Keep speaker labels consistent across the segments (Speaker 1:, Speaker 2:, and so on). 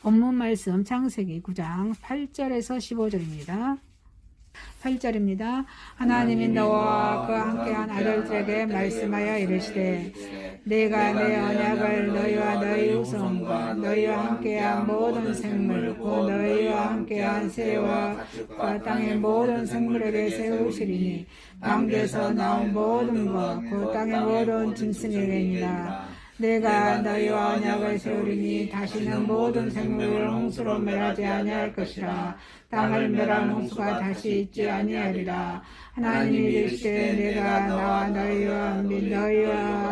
Speaker 1: 본문 말씀 창세기 9장 8절에서 15절입니다. 8절입니다. 하나님이 너와 그와 함께한 아들들에게 말씀하여 이르시되 내가 내 언약을 너희와 너희 후손과 너희와 함께한 모든 생물 곧 너희와 함께한 새와 그 땅의 모든 생물에게 세우시리니 방주에서 나온 모든 것 곧 땅의 모든 짐승에게니라. 내가 너희와 언약을 세우리니 다시는 모든 생물을 홍수로 멸하지 아니할 것이라. 땅을 멸한 홍수가 다시 있지 아니하리라. 하나님이 이르시되 내가 나와 너희와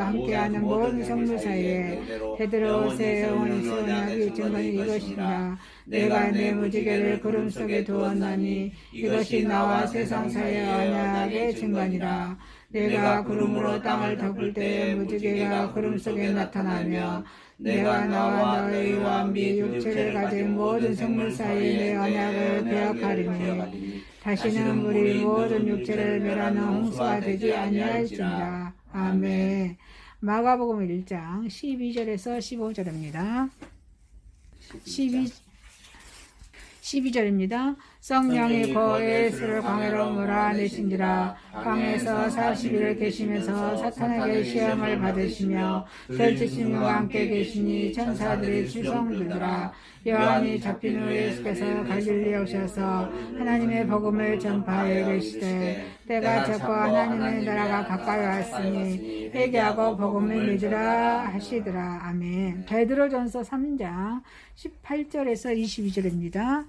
Speaker 1: 함께하는 모든 생물 사이에 대대로 세운 언약이 증거는 이것이라. 내가 내 무지개를 구름 속에 두었나니 이것이 나와 세상 사이의 언약의 증거니라. 내가 구름으로 땅을 덮을 때에 무지개가 구름 속에 나타나며 내가 나와 너희와 및 육체를 가진 모든 생물 사이에 내 언약을 배역하리니 다시는 우리 모든 육체를 멸하는 홍수가 되지 아니할지니라. 아멘. 마가복음 1장 12절에서 15절입니다. 12절입니다. 성령이 그 예수를 광야로 몰아내신지라. 광야에서 40일을 계시면서 사탄에게 시험을 받으시며 펼치심과 함께 계시니 천사들이 출성들더라. 요한이 잡힌 후 예수께서 갈릴리에 오셔서 하나님의 복음을 전파하여 이르시되 때가 졌고 하나님의 나라가 가까이 왔으니 회개하고 복음을 믿으라 하시더라. 아멘. 베드로전서 3장 18절에서 22절입니다.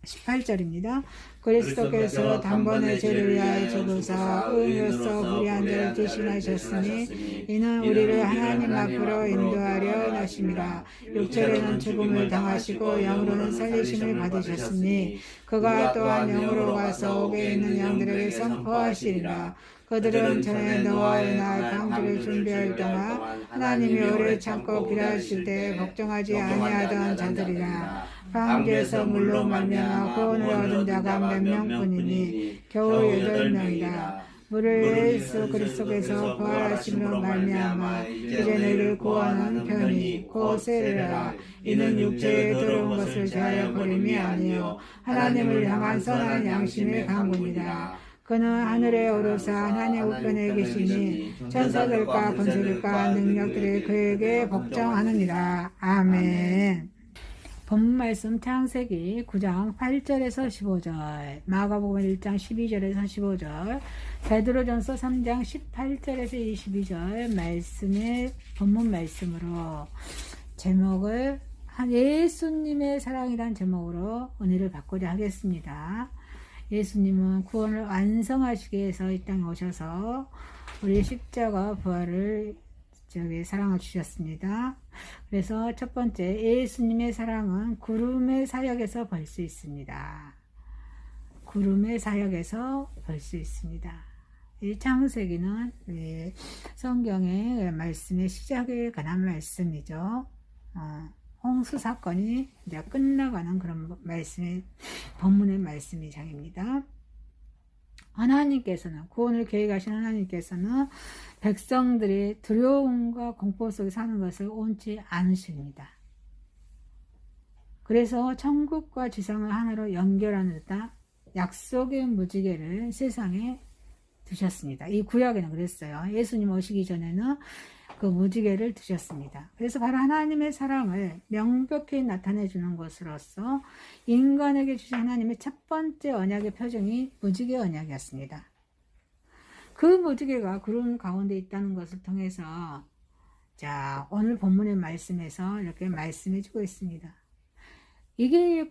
Speaker 1: 18절입니다. 그리스도께서 단번에 죄를 위하여 죽으사 의인으로서 우리한 죄를 대신하셨으니 이는 우리를 하나님 앞으로 인도하려 나심이라. 육체로는 죽음을 당하시고 영으로는 살리심을 받으셨으니 그가 또한 영으로 가서 옥에 있는 양들에게 선포하시리라. 그들은 전에 노아의 날 방주를 준비할 동안 하나님이 오래 참고 기다리실 때 걱정하지 아니하던 자들이라. 방주에서 물로 말미암아 구원을 얻은 자가 몇 명뿐이니 겨우 8명이라. 물을 예수 그리스도께서 부활하심으로 말미암아 이제 너희를 구하는 편이 곧 세례라. 이는 육체에 들어온 것을 제하여 버림이 아니요 하나님을 향한 선한 양심의 강구니라. 그는 하늘에 오르사 하나님 우편에 계시니 천사들과 권세들과 능력들이 그에게 복종하느니라. 아멘. 본문 말씀 창세기 9장 8절에서 15절, 마가복음 1장 12절에서 15절, 베드로전서 3장 18절에서 22절 말씀의 본문 말씀으로 제목을 예수님의 사랑이란 제목으로 은혜를 받고자 하겠습니다. 예수님은 구원을 완성하시기 위해서 이 땅에 오셔서 우리 십자가 부활을 사랑을 주셨습니다. 그래서 첫 번째, 예수님의 사랑은 구름의 사역에서 볼 수 있습니다. 구름의 사역에서 볼 수 있습니다. 이 창세기는 성경의 말씀의 시작에 관한 말씀이죠. 홍수 사건이 이제 끝나가는 그런 말씀의 본문의 말씀이장입니다. 하나님께서는 구원을 계획하신 하나님께서는 백성들이 두려움과 공포 속에 사는 것을 원치 않으십니다. 그래서 천국과 지상을 하나로 연결하는 듯한 약속의 무지개를 세상에 두셨습니다. 이 구약에는 그랬어요. 예수님 오시기 전에는 그 무지개를 두셨습니다. 그래서 바로 하나님의 사랑을 명백히 나타내 주는 것으로서 인간에게 주신 하나님의 첫 번째 언약의 표정이 무지개 언약이었습니다. 그 무지개가 구름 가운데 있다는 것을 통해서 자, 오늘 본문의 말씀에서 이렇게 말씀해 주고 있습니다. 이게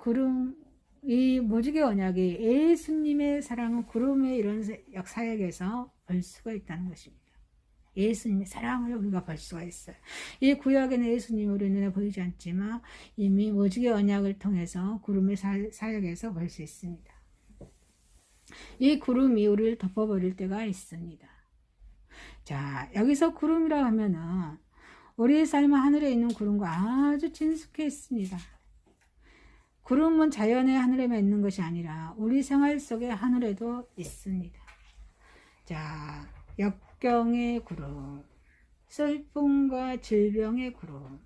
Speaker 1: 이 무지개 언약이 예수님의 사랑은 구름의 이런 사역에서 볼 수가 있다는 것입니다. 예수님의 사랑을 우리가 볼 수가 있어요. 이 구약에는 예수님이 우리 눈에 보이지 않지만 이미 무지개 언약을 통해서 구름의 사역에서 볼 수 있습니다. 이 구름이 우리를 덮어버릴 때가 있습니다. 자, 여기서 구름이라 하면은 우리의 삶은 하늘에 있는 구름과 아주 친숙해 있습니다. 구름은 자연의 하늘에만 있는 것이 아니라 우리 생활 속에 하늘에도 있습니다. 자, 역경의 구름, 슬픔과 질병의 구름,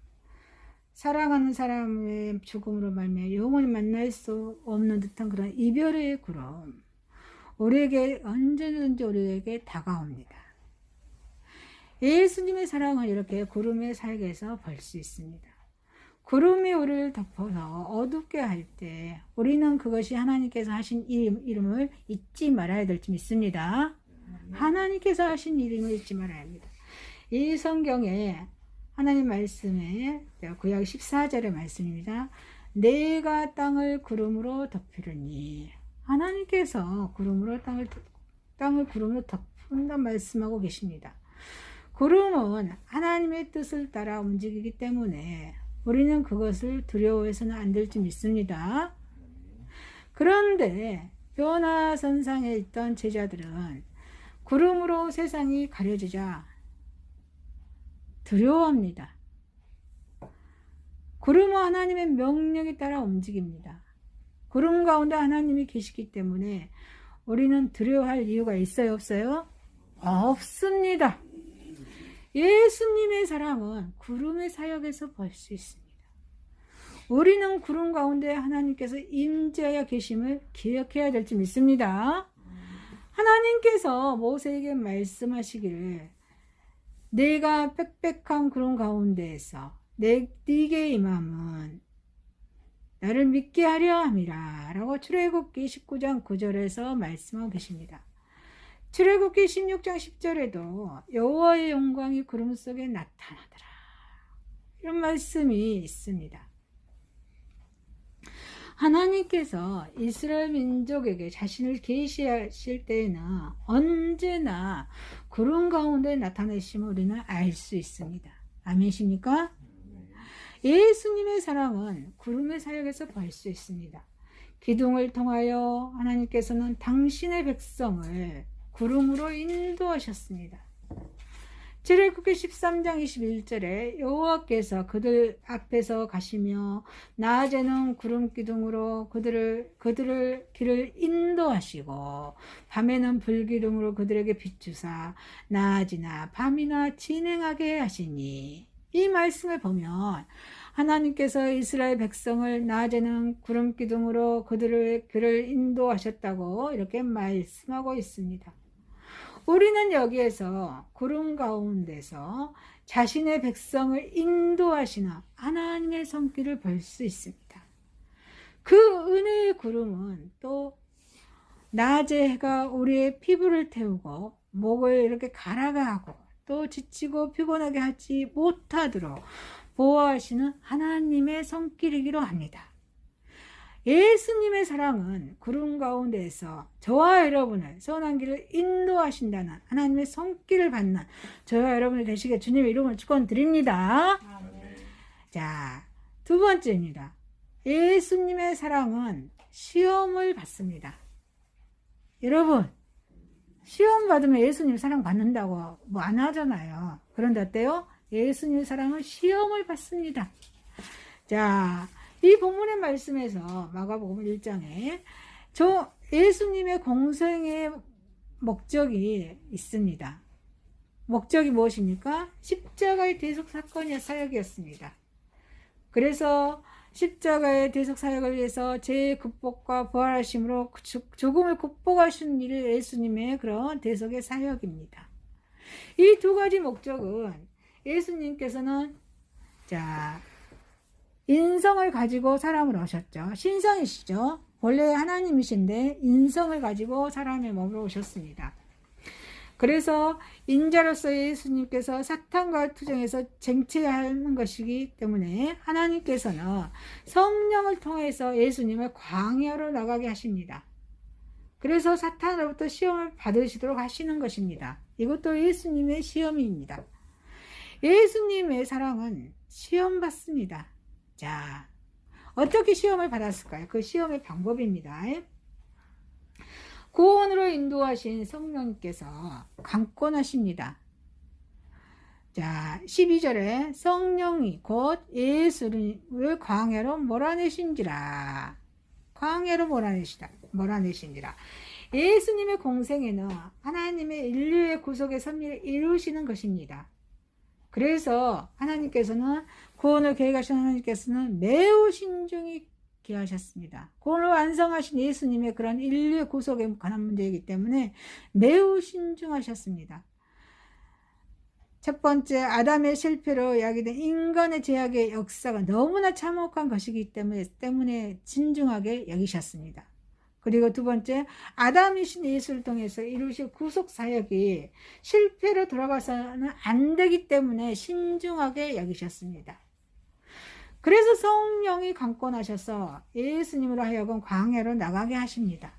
Speaker 1: 사랑하는 사람의 죽음으로 말미암아 영원히 만날 수 없는 듯한 그런 이별의 구름, 우리에게 언제든지 우리에게 다가옵니다. 예수님의 사랑은 이렇게 구름의 사이에서 볼 수 있습니다. 구름이 우리를 덮어서 어둡게 할 때 우리는 그것이 하나님께서 하신 이름을 잊지 말아야 될 줄 믿습니다. 하나님께서 하신 이름을 잊지 말아야 합니다. 이 성경에 하나님 말씀에 구약 14절의 말씀입니다. 내가 땅을 구름으로 덮으려니, 하나님께서 땅을 구름으로 덮는다 말씀하고 계십니다. 구름은 하나님의 뜻을 따라 움직이기 때문에 우리는 그것을 두려워해서는 안 될 줄 믿습니다. 그런데 변화선상에 있던 제자들은 구름으로 세상이 가려지자 두려워합니다. 구름은 하나님의 명령에 따라 움직입니다. 구름 가운데 하나님이 계시기 때문에 우리는 두려워할 이유가 있어요, 없어요? 없습니다. 예수님의 사랑은 구름의 사역에서 볼 수 있습니다. 우리는 구름 가운데 하나님께서 임재하여 계심을 기억해야 될 줄 믿습니다. 하나님께서 모세에게 말씀하시기를 내가 빽빽한 구름 가운데에서 네게 임함은 나를 믿게 하려 함이라 라고 출애굽기 19장 9절에서 말씀하고 계십니다. 출애굽기 16장 10절에도 여호와의 영광이 구름 속에 나타나더라, 이런 말씀이 있습니다. 하나님께서 이스라엘 민족에게 자신을 계시하실 때에는 언제나 구름 가운데 나타내심을 우리는 알 수 있습니다. 아멘이십니까? 예수님의 사랑은 구름의 사역에서 볼 수 있습니다. 기둥을 통하여 하나님께서는 당신의 백성을 구름으로 인도하셨습니다. 출애굽기 13장 21절에 여호와께서 그들 앞에서 가시며 낮에는 구름 기둥으로 그들을 길을 인도하시고 밤에는 불기둥으로 그들에게 비추사 낮이나 밤이나 진행하게 하시니, 이 말씀을 보면 하나님께서 이스라엘 백성을 낮에는 구름 기둥으로 그들의 길을 인도하셨다고 이렇게 말씀하고 있습니다. 우리는 여기에서 구름 가운데서 자신의 백성을 인도하시는 하나님의 손길을 볼 수 있습니다. 그 은혜의 구름은 또 낮에 해가 우리의 피부를 태우고 목을 이렇게 가라가 하고 또 지치고 피곤하게 하지 못하도록 보호하시는 하나님의 손길이기로 합니다. 예수님의 사랑은 구름 가운데에서 저와 여러분을 선한 길을 인도하신다는 하나님의 손길을 받는 저와 여러분이 되시게 주님의 이름으로 축원드립니다. 자, 두 번째입니다. 예수님의 사랑은 시험을 받습니다. 여러분, 시험 받으면 예수님 사랑 받는다고 뭐 안 하잖아요. 그런데 어때요? 예수님의 사랑은 시험을 받습니다. 자, 이 본문의 말씀에서 마가복음 1장에 예수님의 공생의 목적이 있습니다. 목적이 무엇입니까? 십자가의 대속 사건의 사역이었습니다. 그래서 십자가의 대속 사역을 위해서 죄의 극복과 부활하심으로 죽음을 극복하신 일이 예수님의 그런 대속의 사역입니다. 이 두 가지 목적은 예수님께서는 인성을 가지고 사람을 오셨죠. 신성이시죠. 원래 하나님이신데 인성을 가지고 사람의 몸으로 오셨습니다. 그래서 인자로서 예수님께서 사탄과 투쟁해서 쟁취하는 것이기 때문에 하나님께서는 성령을 통해서 예수님을 광야로 나가게 하십니다. 그래서 사탄으로부터 시험을 받으시도록 하시는 것입니다. 이것도 예수님의 시험입니다. 예수님의 사랑은 시험 받습니다. 자, 어떻게 시험을 받았을까요? 그 시험의 방법입니다. 구원으로 인도하신 성령님께서 강권하십니다. 자, 12절에 성령이 곧 예수를 광야로 몰아내신지라. 광야로 몰아내신지라. 예수님의 공생에는 하나님의 인류의 구속의 섭리를 이루시는 것입니다. 그래서 하나님께서는 구원을 계획하신 하나님께서는 매우 신중히 기하셨습니다. 구원을 완성하신 예수님의 그런 인류의 구속에 관한 문제이기 때문에 매우 신중하셨습니다. 첫 번째, 아담의 실패로 야기된 인간의 죄악의 역사가 너무나 참혹한 것이기 때문에 진중하게 여기셨습니다. 그리고 두 번째, 아담이신 예수를 통해서 이루실 구속 사역이 실패로 돌아가서는 안 되기 때문에 신중하게 여기셨습니다. 그래서 성령이 강권하셔서 예수님으로 하여금 광야로 나가게 하십니다.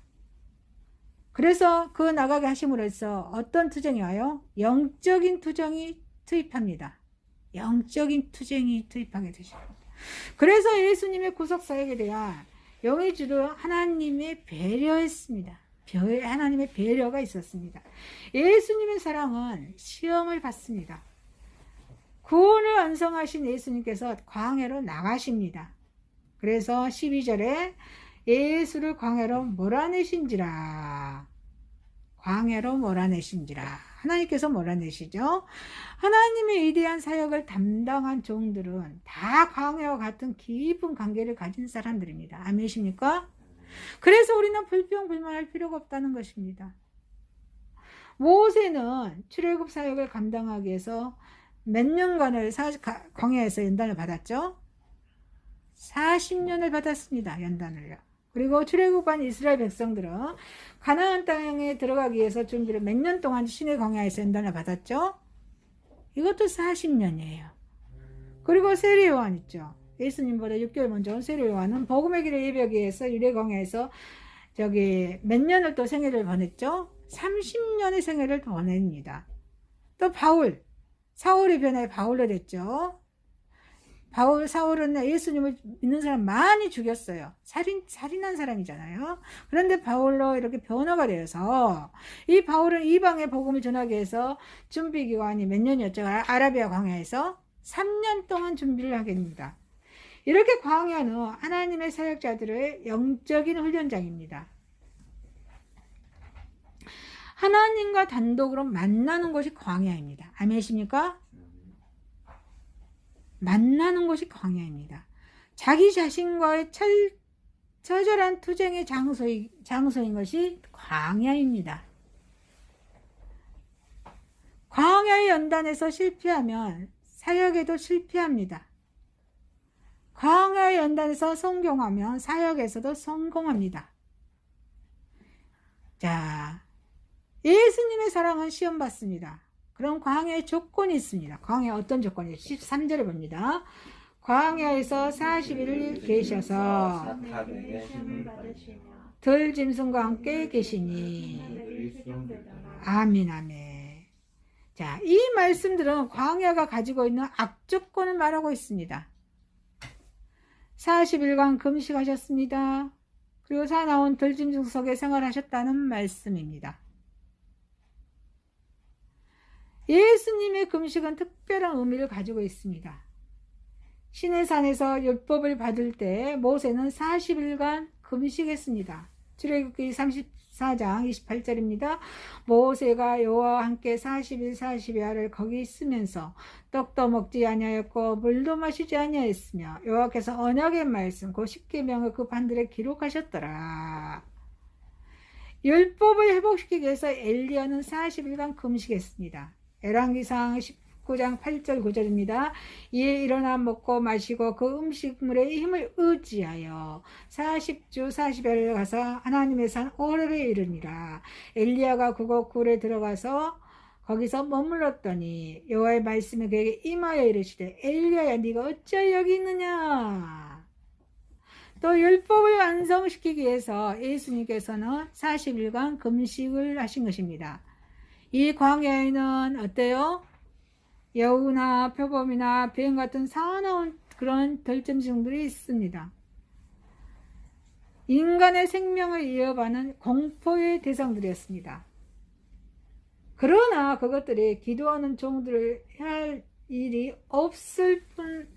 Speaker 1: 그래서 그 나가게 하심으로써 어떤 투쟁이 와요? 영적인 투쟁이 투입합니다. 영적인 투쟁이 투입하게 되십니다. 그래서 예수님의 구속사역에 대한 영의주로 하나님의 배려했습니다. 하나님의 배려가 있었습니다. 예수님의 사랑은 시험을 받습니다. 구원을 완성하신 예수님께서 광야로 나가십니다. 그래서 12절에 예수를 광야로 몰아내신지라. 광야로 몰아내신지라. 하나님께서 몰아내시죠. 하나님의 위대한 사역을 담당한 종들은 다 광야와 같은 깊은 관계를 가진 사람들입니다. 아멘이십니까? 그래서 우리는 불평불만할 필요가 없다는 것입니다. 모세는 출애굽 사역을 감당하기 위해서 몇 년간을 광야에서 연단을 받았죠? 40년을 받았습니다. 연단을요. 그리고 출애굽한 이스라엘 백성들은 가나안 땅에 들어가기 위해서 준비를 몇 년 동안 시내 광야에서 연단을 받았죠? 이것도 40년이에요. 그리고 세례 요한 있죠. 예수님보다 6개월 먼저 온 세례 요한은 복음의 길을 예배하기 위해서 유대 광야에서 몇 년을 또 생애를 보냈죠? 30년의 생애를 보냅니다. 또 사울의 변화에 바울로 됐죠. 사울은 예수님을 믿는 사람 많이 죽였어요. 살인한 사람이잖아요. 그런데 바울로 이렇게 변화가 되어서 이 바울은 이방의 복음을 전하기 위해서 준비 기간이 몇 년이었죠? 아라비아 광야에서 3년 동안 준비를 하게 됩니다. 이렇게 광야는 하나님의 사역자들의 영적인 훈련장입니다. 하나님과 단독으로 만나는 곳이 광야입니다. 아멘이십니까? 만나는 곳이 광야입니다. 자기 자신과의 처절한 투쟁의 장소인 것이 광야입니다. 광야의 연단에서 실패하면 사역에도 실패합니다. 광야의 연단에서 성공하면 사역에서도 성공합니다. 자, 예수님의 사랑은 시험받습니다. 그럼 광야의 조건이 있습니다. 광야에 어떤 조건이? 13절을 봅니다. 광야에서 40일을 계셔서 들짐승과 함께 계시니. 아멘, 아멘. 자, 이 말씀들은 광야가 가지고 있는 악조건을 말하고 있습니다. 40일간 금식하셨습니다. 그리고 사나운 들짐승 속에 생활하셨다는 말씀입니다. 예수님의 금식은 특별한 의미를 가지고 있습니다. 시내산에서 율법을 받을 때 모세는 40일간 금식했습니다. 출애굽기 34장 28절입니다. 모세가 여호와와 함께 40일 40야를 거기 있으면서 떡도 먹지 아니하였고 물도 마시지 아니하였으며 여호와께서 언약의 말씀 그 십계명을 그 판들에 기록하셨더라. 율법을 회복시키기 위해서 엘리야는 40일간 금식했습니다. 열왕기상 19장 8절 9절입니다. 이에 일어나 먹고 마시고 그 음식물의 힘을 의지하여 40주 40일을 가서 하나님의 산 호렙에 이르니라. 엘리야가 그곳 굴에 들어가서 거기서 머물렀더니 여호와의 말씀이 그에게 임하여 이르시되 엘리야야 네가 어찌 여기 있느냐. 또 율법을 완성시키기 위해서 예수님께서는 40일간 금식을 하신 것입니다. 이 광야에는 어때요? 여우나 표범이나 뱀 같은 사나운 그런 들짐승들이 있습니다. 인간의 생명을 이어받는 공포의 대상들이었습니다. 그러나 그것들이 기도하는 종들을 할 일이 없을 뿐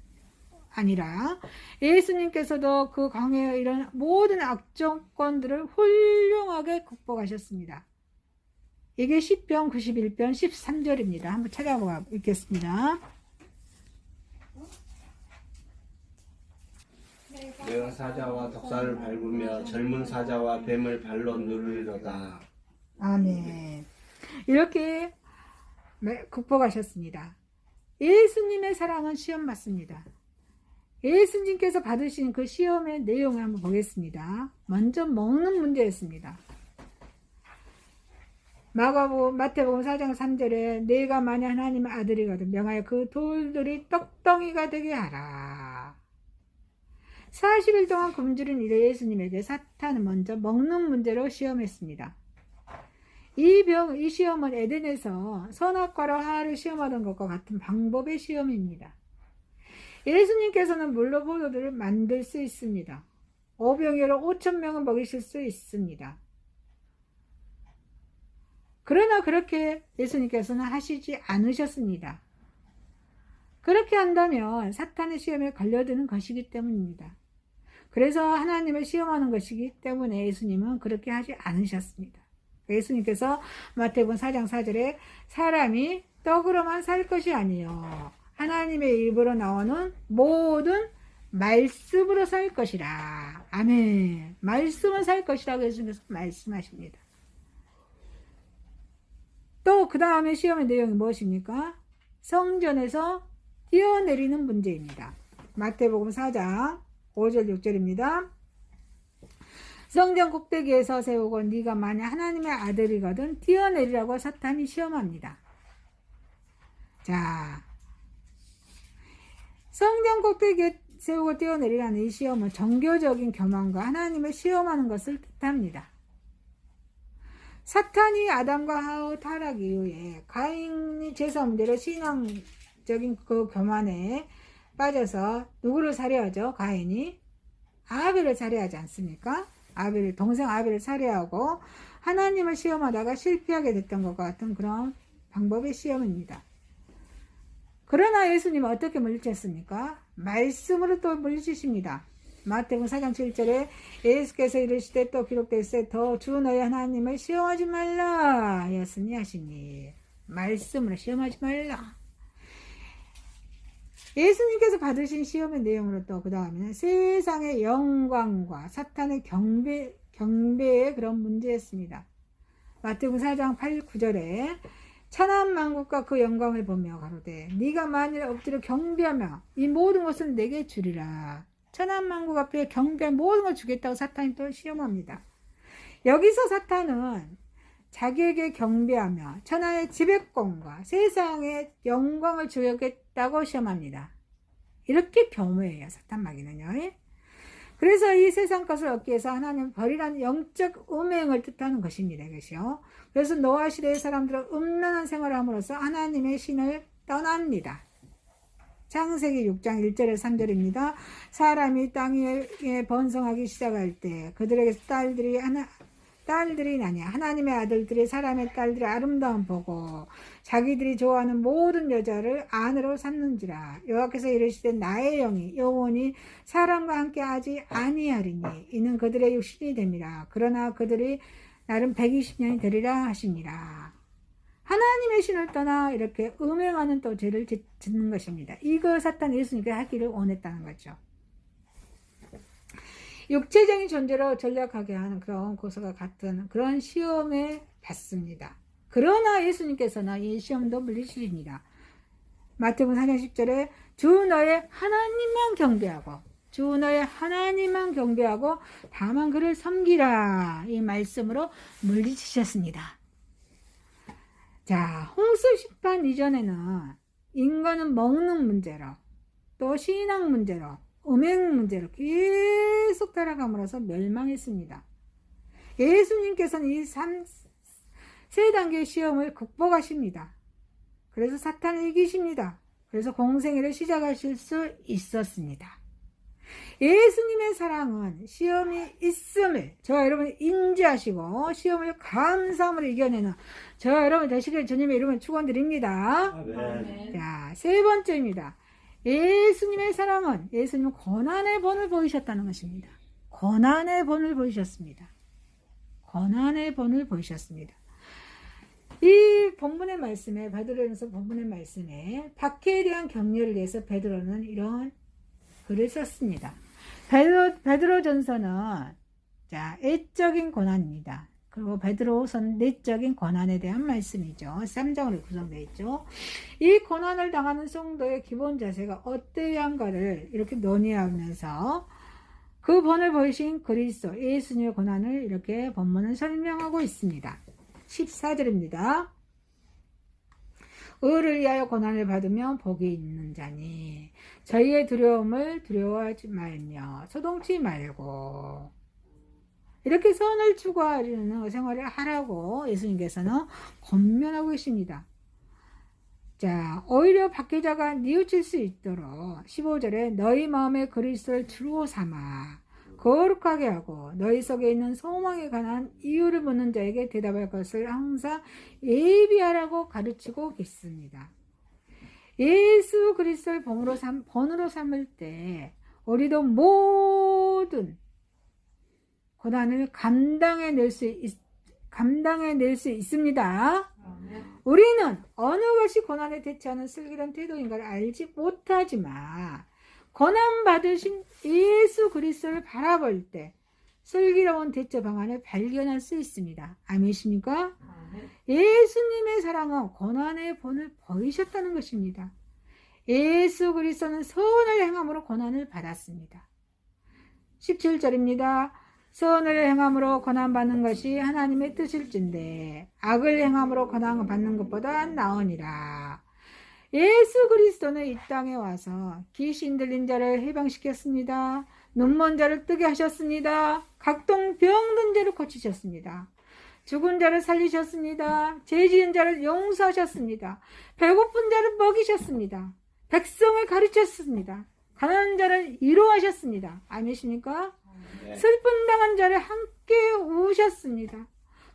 Speaker 1: 아니라 예수님께서도 그 광야에 이런 모든 악조건들을 훌륭하게 극복하셨습니다. 이게 시편 91편 13절입니다. 한번 찾아보고 읽겠습니다.
Speaker 2: 내가 사자와 덕사를 밟으며 젊은 사자와 뱀을 발로 누르리로다.
Speaker 1: 아멘. 이렇게 극복하셨습니다. 예수님의 사랑은 시험 맞습니다. 예수님께서 받으신 그 시험의 내용을 한번 보겠습니다. 먼저 먹는 문제였습니다. 마태복음 4장 3절에 내가 만약 하나님의 아들이거든 명하여 그 돌들이 떡덩이가 되게 하라. 40일 동안 굶주린 이래 예수님에게 사탄은 먼저 먹는 문제로 시험했습니다. 이 시험은 에덴에서 선악과로 하하를 시험하던 것과 같은 방법의 시험입니다. 예수님께서는 물로 포도들을 만들 수 있습니다. 오병이어로 5,000명을 먹이실 수 있습니다. 그러나 그렇게 예수님께서는 하시지 않으셨습니다. 그렇게 한다면 사탄의 시험에 걸려드는 것이기 때문입니다. 그래서 하나님을 시험하는 것이기 때문에 예수님은 그렇게 하지 않으셨습니다. 예수님께서 마태복음 4장 4절에 사람이 떡으로만 살 것이 아니요 하나님의 입으로 나오는 모든 말씀으로 살 것이라. 아멘. 말씀은 살 것이라고 예수님께서 말씀하십니다. 또 그 다음에 시험의 내용이 무엇입니까? 성전에서 뛰어내리는 문제입니다. 마태복음 4장 5절 6절입니다. 성전 꼭대기에서 세우고 네가 만약 하나님의 아들이거든 뛰어내리라고 사탄이 시험합니다. 자, 성전 꼭대기에 세우고 뛰어내리라는 이 시험은 종교적인 교만과 하나님을 시험하는 것을 뜻합니다. 사탄이 아담과 하와 타락 이후에 가인이 제사 문제로 신앙적인 그 교만에 빠져서 누구를 살해하죠? 가인이 아벨을 살해하지 않습니까? 동생 아벨을 살해하고 하나님을 시험하다가 실패하게 됐던 것과 같은 그런 방법의 시험입니다. 그러나 예수님은 어떻게 물리쳤습니까? 말씀으로 또 물리치십니다. 마태복음 4장 7절에 예수께서 이르시되 또 기록되었으되 더 주 너희 하나님을 시험하지 말라 하였으니 하시니. 말씀으로 시험하지 말라. 예수님께서 받으신 시험의 내용으로 또 그 다음에는 세상의 영광과 사탄의 경배의 그런 문제였습니다. 마태복음 4장 8, 9절에 천한 만국과 그 영광을 보며 가로되 네가 만일 엎드려 경배하며 이 모든 것을 내게 주리라. 천한 만국 앞에 경배한 모든 걸 주겠다고 사탄이 또 시험합니다. 여기서 사탄은 자기에게 경배하며 천하의 지배권과 세상의 영광을 주겠다고 시험합니다. 이렇게 교묘해요, 사탄 마귀는요. 그래서 이 세상 것을 얻기 위해서 하나님 버리라는 영적 음행을 뜻하는 것입니다. 이것이요. 그래서 노아 시대의 사람들은 음란한 생활을 함으로써 하나님의 신을 떠납니다. 창세기 6장 1절에 3절입니다. 사람이 땅 위에 번성하기 시작할 때 그들에게서 딸들이 나냐 하나님의 아들들이 사람의 딸들의 아름다움 보고 자기들이 좋아하는 모든 여자를 아내로 삼는지라. 여호와께서 이르시되 나의 영이 영원히 사람과 함께 하지 아니하리니 이는 그들의 육신이 됨이라. 그러나 그들이 나름 120년이 되리라 하시니라. 하나님의 신을 떠나 이렇게 음행하는 또 죄를 짓는 것입니다. 이거 사탄 예수님께 하기를 원했다는 거죠. 육체적인 존재로 전략하게 하는 그런 고소가 같은 그런 시험에 받습니다. 그러나 예수님께서는 이 시험도 물리치십니다. 마태복음 4장 10절에 주 너의 하나님만 경배하고 다만 그를 섬기라. 이 말씀으로 물리치셨습니다. 자, 홍수 심판 이전에는 인간은 먹는 문제로 또 신앙 문제로 음행 문제로 계속 따라감으로써 멸망했습니다. 예수님께서는 이 세 단계의 시험을 극복하십니다. 그래서 사탄을 이기십니다. 그래서 공생애를 시작하실 수 있었습니다. 예수님의 사랑은 시험이 있음을 저와 여러분이 인지하시고 시험을 감사함으로 이겨내는 저와 여러분 되시길 주님의 이름으로 축원드립니다.
Speaker 2: 아멘.
Speaker 1: 자, 세 번째입니다. 예수님의 사랑은 예수님은 고난의 본을 보이셨다는 것입니다. 고난의 본을 보이셨습니다. 이 본문의 말씀에 베드로전서 본문의 말씀에 박해에 대한 격려를 위해서 베드로는 이런 글을 썼습니다. 베드로전서는 자, 애적인 고난입니다. 그리고 베드로후서는 내적인 고난에 대한 말씀이죠. 3장으로 구성되어 있죠. 이 고난을 당하는 성도의 기본 자세가 어떠한가를 이렇게 논의하면서 그 본을 보이신 그리스도 예수님의 고난을 이렇게 본문은 설명하고 있습니다. 14절입니다. 의를 위하여 고난을 받으면 복이 있는 자니 저희의 두려움을 두려워하지 말며 소동치 말고 이렇게 선을 추구하려는 생활을 하라고 예수님께서는 권면하고 계십니다. 자, 오히려 박해자가 뉘우칠 수 있도록 15절에 너희 마음에 그리스도를 주로 삼아 거룩하게 하고 너희 속에 있는 소망에 관한 이유를 묻는 자에게 대답할 것을 항상 예비하라고 가르치고 계십니다. 예수 그리스도를 본으로 삼을 때 우리도 모든 고난을 감당해낼 수 있습니다. 우리는 어느 것이 고난에 대처하는 슬기로운 태도인가를 알지 못하지만 고난 받으신 예수 그리스도를 바라볼 때 슬기로운 대처 방안을 발견할 수 있습니다. 아멘이십니까? 예수님의 사랑은 고난의 본을 보이셨다는 것입니다. 예수 그리스도는 선을 행함으로 고난을 받았습니다. 17절입니다. 선을 행함으로 고난받는 것이 하나님의 뜻일진데 악을 행함으로 고난받는 것보다 나으니라. 예수 그리스도는 이 땅에 와서 귀신 들린 자를 해방시켰습니다. 눈먼 자를 뜨게 하셨습니다. 각종 병든 자를 고치셨습니다. 죽은 자를 살리셨습니다. 죄 지은 자를 용서하셨습니다. 배고픈 자를 먹이셨습니다. 백성을 가르쳤습니다. 가난한 자를 위로하셨습니다. 아니십니까? 슬픈 당한 자를 함께 우셨습니다.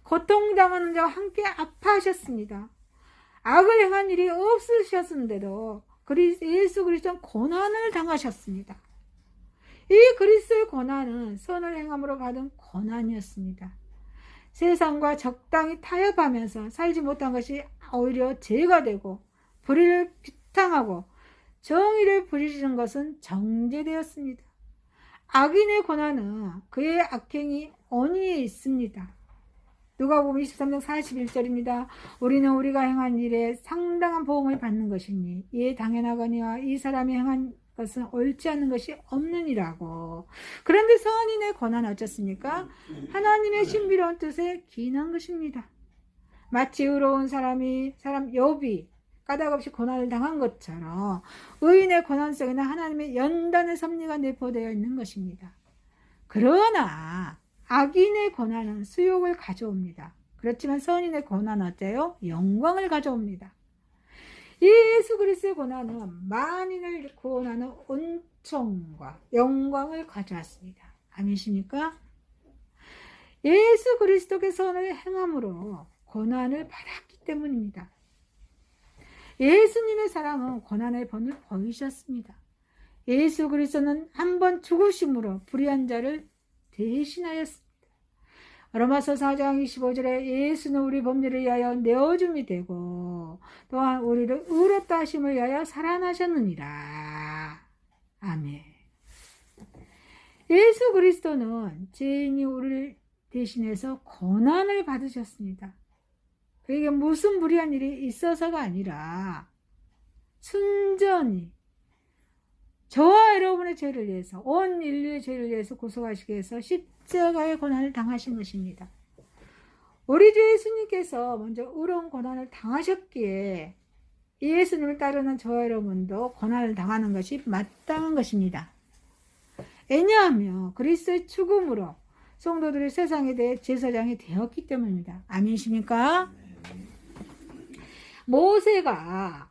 Speaker 1: 고통당하는 자와 함께 아파하셨습니다. 악을 행한 일이 없으셨는데도 예수 그리스도는 고난을 당하셨습니다. 이 그리스도의 고난은 선을 행함으로 받은 고난이었습니다. 세상과 적당히 타협하면서 살지 못한 것이 오히려 죄가 되고 불의를 비탕하고 정의를 부리시는 것은 정죄되었습니다. 악인의 고난은 그의 악행이 언의에 있습니다. 누가복음 23장 41절입니다. 우리는 우리가 행한 일에 상당한 보응을 받는 것이니 이에 당연하거니와 이 사람이 행한 것은 옳지 않은 것이 없느니라고. 그런데 선인의 고난은 어쩌습니까? 하나님의 신비로운 뜻에 기인한 것입니다. 마치 의로운 사람 욥이 까닭없이 고난을 당한 것처럼 의인의 고난 속에는 하나님의 연단의 섭리가 내포되어 있는 것입니다. 그러나 악인의 고난은 수욕을 가져옵니다. 그렇지만 선인의 고난은 어때요? 영광을 가져옵니다. 예수 그리스도의 고난은 만인을 구원하는 은총과 영광을 가져왔습니다. 아멘이십니까? 예수 그리스도의 선을 행함으로 고난을 받았기 때문입니다. 예수님의 사랑은 고난의 본을 보이셨습니다. 예수 그리스도는 한 번 죽으심으로 불의한 자를 대신하였습니다. 로마서 4장 25절에 예수는 우리 범죄를 위하여 내어줌이 되고 또한 우리를 의롭다 하심을 위하여 살아나셨느니라. 아멘. 예수 그리스도는 죄인이 우리를 대신해서 고난을 받으셨습니다. 그에게 무슨 불의한 일이 있어서가 아니라 순전히 저와 여러분의 죄를 위해서 온 인류의 죄를 위해서 고소하시기 위해서 십자가의 고난을 당하신 것입니다. 우리 주 예수님께서 먼저 의로운 고난을 당하셨기에 예수님을 따르는 저와 여러분도 고난을 당하는 것이 마땅한 것입니다. 왜냐하면 그리스도의 죽음으로 성도들이 세상에 대해 제사장이 되었기 때문입니다. 아멘이십니까? 모세가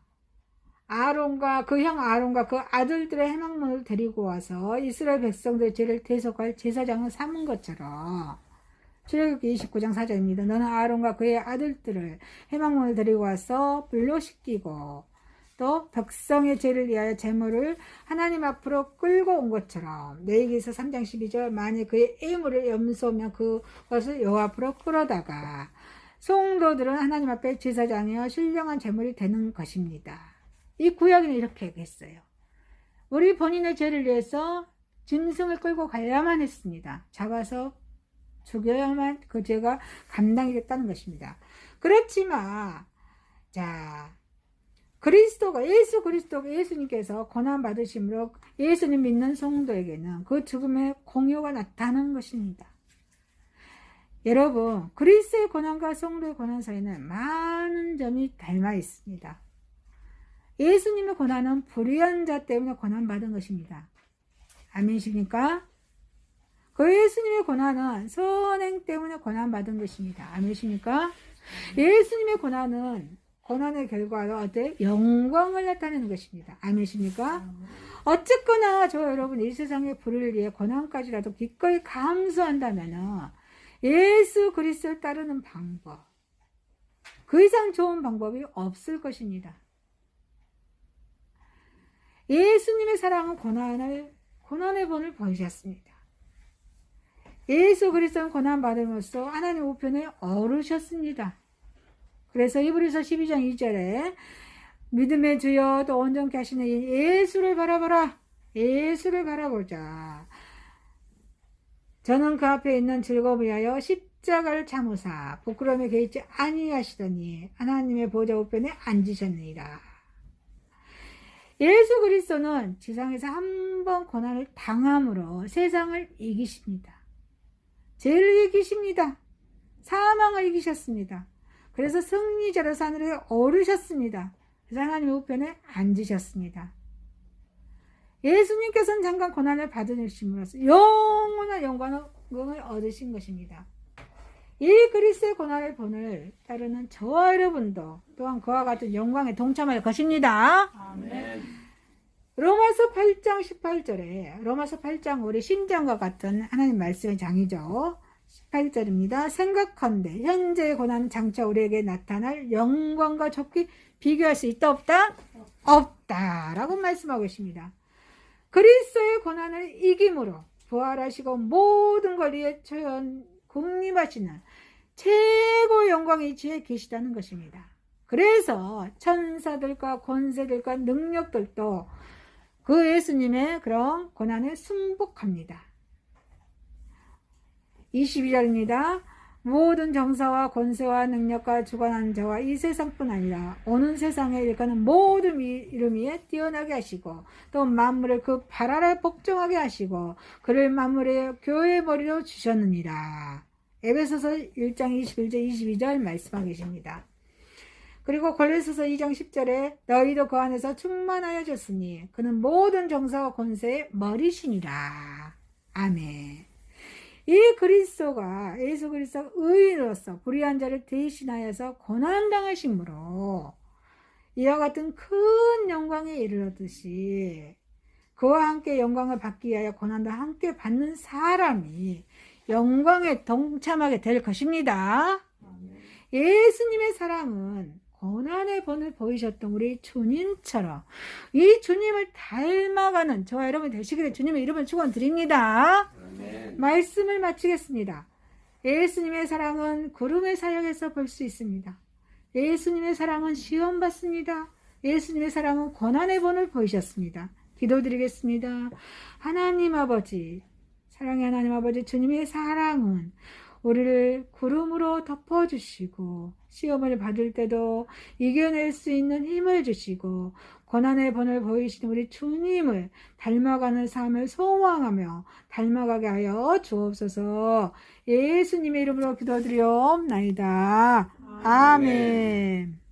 Speaker 1: 아론과 그 형 아론과 그 아들들의 해망문을 데리고 와서 이스라엘 백성들의 죄를 대속할 제사장을 삼은 것처럼 출애굽기 29장 4절입니다. 너는 아론과 그의 아들들을 해망문을 데리고 와서 불로 씻기고 또 백성의 죄를 위하여 제물을 하나님 앞으로 끌고 온 것처럼 레위기서 3장 12절 만일 그의 애물을 염소면 그것을 여호와 앞으로 끌어다가 성도들은 하나님 앞에 제사장이여 신령한 제물이 되는 것입니다. 이 구약에는 이렇게 했어요. 우리 본인의 죄를 위해서 짐승을 끌고 가야만 했습니다. 잡아서 죽여야만 그 죄가 감당이 됐다는 것입니다. 그렇지만 자, 예수님께서 고난 받으심으로 예수님 믿는 성도에게는 그 죽음의 공효가 나타나는 것입니다. 여러분, 그리스도의 고난과 성도의 고난 사이에는 많은 점이 닮아 있습니다. 예수님의 고난은 불의한 자 때문에 고난받은 것입니다. 아멘이십니까? 그 예수님의 고난은 선행 때문에 고난받은 것입니다. 아멘이십니까? 예수님의 고난의 결과로 어때? 영광을 나타내는 것입니다. 아멘이십니까? 어쨌거나 저 여러분 이 세상의 불을 위해 고난까지라도 기꺼이 감수한다면 예수 그리스도를 따르는 방법, 그 이상 좋은 방법이 없을 것입니다. 예수님의 사랑은 고난의 본을 보이셨습니다. 예수 그리스도는 고난받음으로써 하나님 우편에 오르셨습니다. 그래서 히브리서 12장 2절에 믿음의 주여 또 온전케 하시는 예수를 바라보라. 예수를 바라보자. 저는 그 앞에 있는 즐거움을 위하여 십자가를 참으사 부끄러움에 개의치 아니하시더니 하나님의 보좌 우편에 앉으셨느니라. 예수 그리스도는 지상에서 한 번 고난을 당함으로 세상을 이기십니다. 죄를 이기십니다. 사망을 이기셨습니다. 그래서 승리자로서 하늘에 오르셨습니다. 그래서 하나님의 우편에 앉으셨습니다. 예수님께서는 잠깐 고난을 받으심으로써 영원한 영광을 얻으신 것입니다. 이 그리스도의 고난의 본을 따르는 저와 여러분도 또한 그와 같은 영광에 동참할 것입니다.
Speaker 2: 아멘.
Speaker 1: 로마서 8장 18절에 로마서 8장 우리 심장과 같은 하나님 말씀의 장이죠. 18절입니다. 생각컨대 현재의 고난은 장차 우리에게 나타날 영광과 좋게 비교할 수 있다 없다? 없다라고 말씀하고 계십니다. 그리스도의 고난을 이김으로 부활하시고 모든 걸 위해 국림하시는 최고의 영광의 위치에 계시다는 것입니다. 그래서 천사들과 권세들과 능력들도 그 예수님의 그런 고난에 승복합니다. 22절입니다. 모든 정사와 권세와 능력과 주관하는 자와 이 세상뿐 아니라 오는 세상에 일가는 모든 이름 위에 뛰어나게 하시고 또 만물을 그 발 아래 복종하게 하시고 그를 만물의 교회의 머리로 주셨느니라. 에베소서 1장 21절 22절 말씀하고 계십니다. 그리고 골로새서 2장 10절에 너희도 그 안에서 충만하여 졌으니 그는 모든 정사와 권세의 머리시니라. 아멘. 이 그리스도가 예수 그리스도 의인으로서 불의한 자를 대신하여서 고난당하심으로 이와 같은 큰 영광에 이르렀듯이 그와 함께 영광을 받기 위하여 고난도 함께 받는 사람이 영광에 동참하게 될 것입니다. 예수님의 사랑은 고난의 본을 보이셨던 우리 주님처럼 이 주님을 닮아가는 저와 여러분 되시기를 주님의 이름을 축원드립니다.
Speaker 2: 아멘.
Speaker 1: 말씀을 마치겠습니다. 예수님의 사랑은 구름의 사역에서 볼 수 있습니다. 예수님의 사랑은 시험받습니다. 예수님의 사랑은 고난의 본을 보이셨습니다. 기도드리겠습니다. 하나님 아버지, 사랑의 하나님 아버지, 주님의 사랑은 우리를 구름으로 덮어주시고 시험을 받을 때도 이겨낼 수 있는 힘을 주시고 고난의 본을 보이시는 우리 주님을 닮아가는 삶을 소망하며 닮아가게 하여 주옵소서. 예수님의 이름으로 기도드리옵나이다. 아멘.